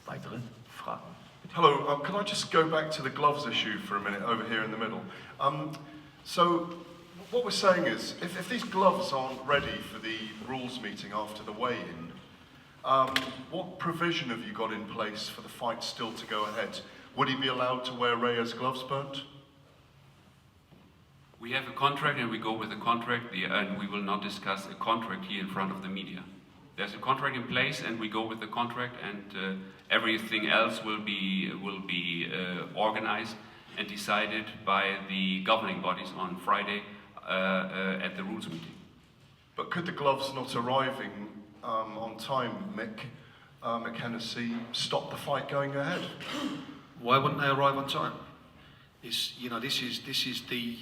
Weitere Fragen? Hello, can I just go back to the gloves issue for a minute over here in the middle? So what we're saying is, if these gloves aren't ready for the rules meeting after the weigh-in, what provision have you got in place for the fight still to go ahead? Would he be allowed to wear Reyes gloves, Bernd? We have a contract and we go with the contract, and we will not discuss a contract here in front of the media. There's a contract in place and we go with the contract, and everything else will be organized and decided by the governing bodies on Friday at the rules meeting. But could the gloves not arriving on time, MICK Hennessy, stop the fight going ahead? Why wouldn't they arrive on time? This is the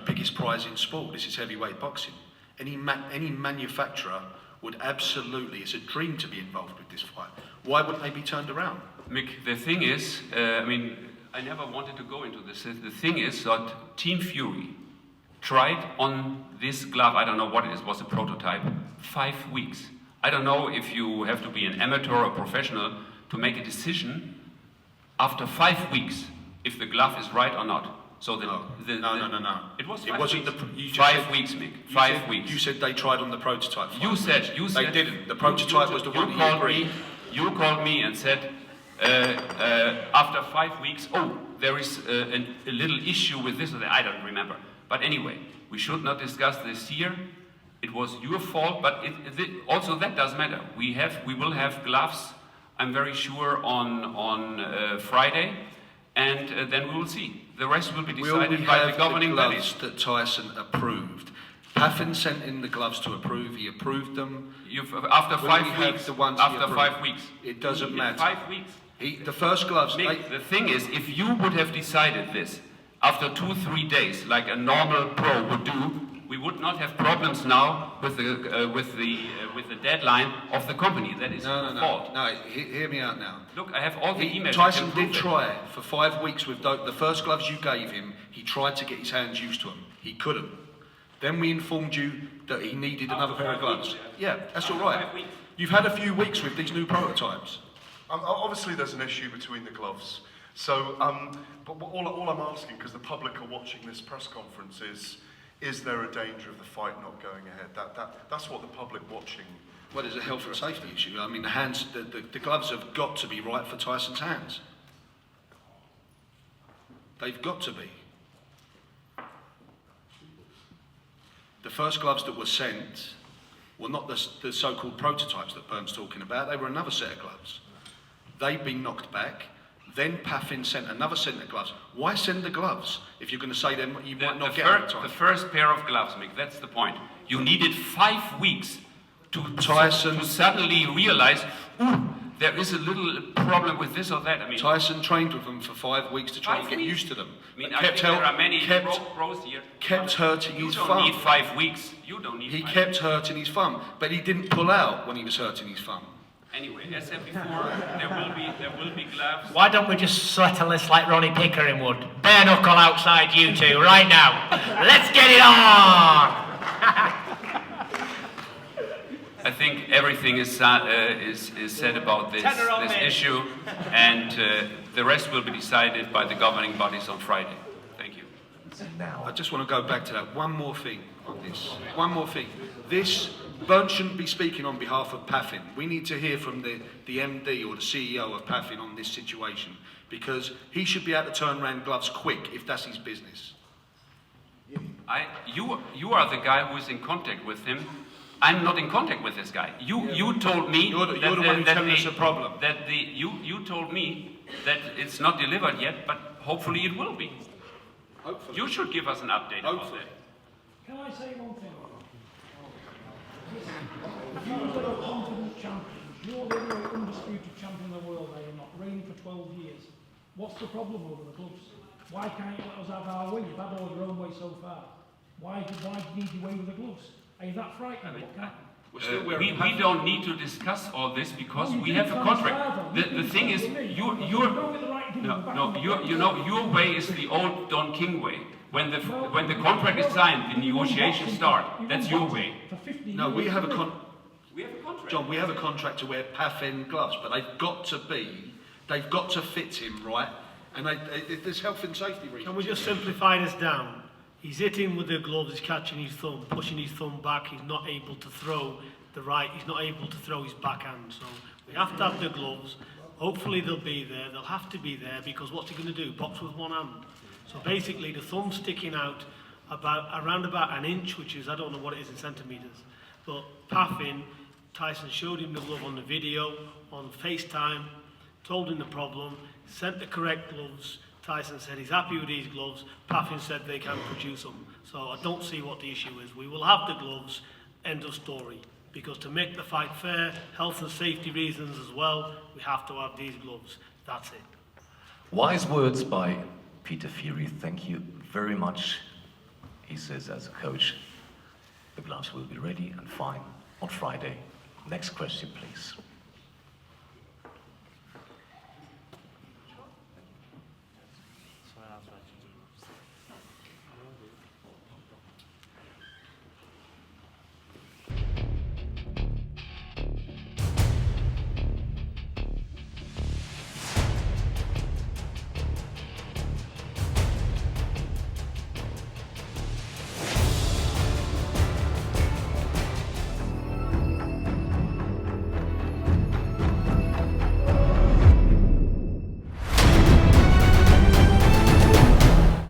biggest prize in sport. This is heavyweight boxing. Any manufacturer would absolutely, it's a dream to be involved with this fight. Why wouldn't they be turned around? Mick, the thing is, I never wanted to go into this. The thing is that Team Fury tried on this glove, I don't know what it is, was a prototype, 5 weeks. I don't know if you have to be an amateur or professional to make a decision after 5 weeks if the glove is right or not. So No. It was 5 It wasn't weeks. 5 weeks, Mick. 5 weeks. You said they tried on the prototype. You said they didn't. The prototype was the one you agreed. You called me and said after 5 weeks, oh, there is a little issue with this or that. I don't remember. But anyway, we should not discuss this here. It was your fault, but also that doesn't matter. We will have gloves, I'm very sure, on Friday, and then we will see. The rest will be decided by the governing bodies. That Tyson approved. Paffin sent in the gloves to approve. He approved them. After 5 weeks. After 5 weeks. It doesn't matter. 5 weeks. The first gloves. Mick, the thing is, if you would have decided this after 2-3 days, like a normal pro would do, we would not have problems now with the deadline of the company. That is fault. No, hear me out now. Look, I have all the emails. Tyson did try for 5 weeks with the first gloves you gave him. He tried to get his hands used to them. He couldn't. Then we informed you that he needed another pair of gloves. Yeah, that's all right. You've had a few weeks with these new prototypes. Obviously, there's an issue between the gloves. So, but all I'm asking, because the public are watching this press conference, is there a danger of the fight not going ahead? That's what the public watching. Well, there's a health and safety issue. I mean, the gloves have got to be right for Tyson's hands. They've got to be. The first gloves that were sent were not the so-called prototypes that Bernd's talking about. They were another set of gloves. They've been knocked back. Then Paffin sent another set of gloves. Why send the gloves if you're going to say them you might not get them in time? The first pair of gloves, Mick, that's the point. You needed 5 weeks to suddenly realize, ooh, there is a little problem with this or that. I mean, Tyson trained with them for 5 weeks to try and get used to them. I mean, I think there are many pros here. Kept hurting his thumb. You don't need 5 weeks. You don't need. He kept hurting his thumb, but he didn't pull out when he was hurting his thumb. Anyway, as said before, there will be gloves. Why don't we just settle this like Ronnie Pickering would? Bare knuckle outside you two right now. Let's get it on! I think everything is said about this issue, and the rest will be decided by the governing bodies on Friday. Thank you. I just want to go back to that. One more thing on this. One more thing. Bernd shouldn't be speaking on behalf of Paffin. We need to hear from the MD or the CEO of Paffin on this situation, because he should be able to turn around gloves quick if that's his business. You are the guy who is in contact with him. I'm not in contact with this guy. You told me you're the one who's telling us a problem. You told me that it's not delivered yet, but hopefully it will be. Hopefully. You should give us an update about that. Can I say one thing? You are confident champions. You're the only undisputed champion of the world, are you not? Reigning for 12 years. What's the problem over the gloves? Why can't you let us have our way? You've had all your own way so far. Why do you need your way with the gloves? Are you that frightened? We don't need to discuss all this because we have a contract. The thing is, your way is the old Don King way. When the contract is signed, the negotiations start. That's your way. No, we have a We have a contract. John, we have a contract to wear Paffin gloves, but they've got to fit him, right? And there's health and safety reasons. Can we just simplify this down? He's hitting with the gloves, he's catching his thumb, pushing his thumb back, he's not able to throw he's not able to throw his backhand. So we have to have the gloves. Hopefully they'll be there, they'll have to be there, because what's he going to do? Box with one hand. So basically the thumb's sticking out around about an inch, which is, I don't know what it is in centimetres. But Paffin, Tyson showed him the glove on the video, on FaceTime, told him the problem, sent the correct gloves. Tyson said he's happy with these gloves. Paffin said they can produce them. So I don't see what the issue is. We will have the gloves, end of story. Because to make the fight fair, health and safety reasons as well, we have to have these gloves. That's it. Wise words by Peter Fury. Thank you very much. He says, as a coach, the gloves will be ready and fine on Friday. Next question, please.